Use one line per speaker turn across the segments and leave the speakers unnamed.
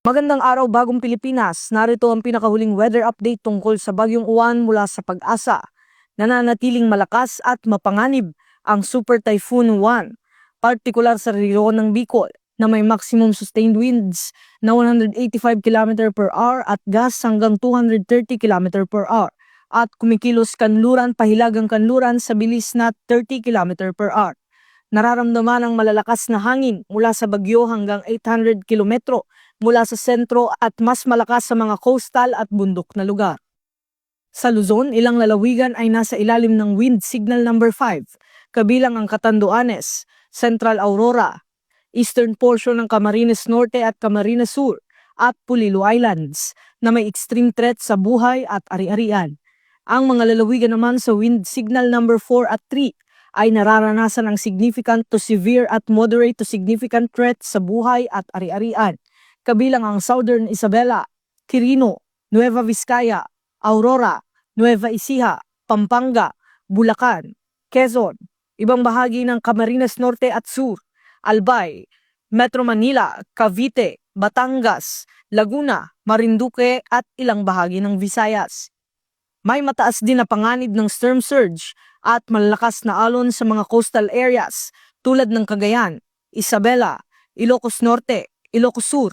Magandang araw bagong Pilipinas, narito ang pinakahuling weather update tungkol sa Bagyong Uwan mula sa Pag-asa. Nananatiling malakas at mapanganib ang Super Typhoon Uwan, partikular sa rehiyon ng Bicol na may maximum sustained winds na 185 km per hour at gusts hanggang 230 km per hour at kumikilos kanluran pahilagang kanluran sa bilis na 30 km per hour. Nararamdaman ang malalakas na hangin mula sa bagyo hanggang 800 kilometro mula sa sentro at mas malakas sa mga coastal at bundok na lugar. Sa Luzon, ilang lalawigan ay nasa ilalim ng wind signal number 5, kabilang ang Catanduanes, Central Aurora, eastern portion ng Camarines Norte at Camarines Sur, at Pulilo Islands na may extreme threat sa buhay at ari-arian. Ang mga lalawigan naman sa wind signal number 4 at 3 ay nararanasan ang significant to severe at moderate to significant threat sa buhay at ari-arian, kabilang ang Southern Isabela, Quirino, Nueva Vizcaya, Aurora, Nueva Ecija, Pampanga, Bulacan, Quezon, ibang bahagi ng Camarines Norte at Sur, Albay, Metro Manila, Cavite, Batangas, Laguna, Marinduque at ilang bahagi ng Visayas. May mataas din na panganib ng storm surge at malalakas na alon sa mga coastal areas tulad ng Cagayan, Isabela, Ilocos Norte, Ilocos Sur,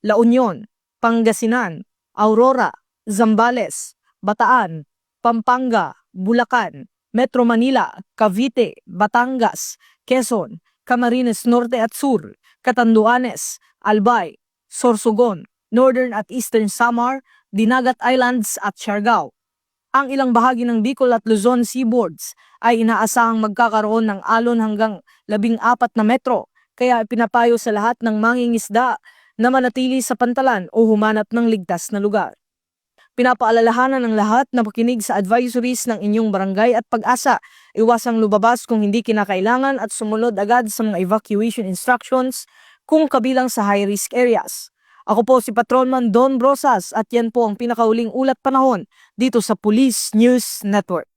La Union, Pangasinan, Aurora, Zambales, Bataan, Pampanga, Bulacan, Metro Manila, Cavite, Batangas, Quezon, Camarines Norte at Sur, Catanduanes, Albay, Sorsogon, Northern at Eastern Samar, Dinagat Islands at Siargao. Ang ilang bahagi ng Bicol at Luzon seaboards ay inaasahang magkakaroon ng alon hanggang 14 na metro, kaya pinapayo sa lahat ng mangingisda na manatili sa pantalan o humanap ng ligtas na lugar. Pinapaalalahanan ng lahat na makinig sa advisories ng inyong barangay at Pag-asa, iwasang lumabas kung hindi kinakailangan at sumunod agad sa mga evacuation instructions kung kabilang sa high-risk areas. Ako po si Patrolman Don Brosas at yan po ang pinakahuling ulat panahon dito sa Police News Network.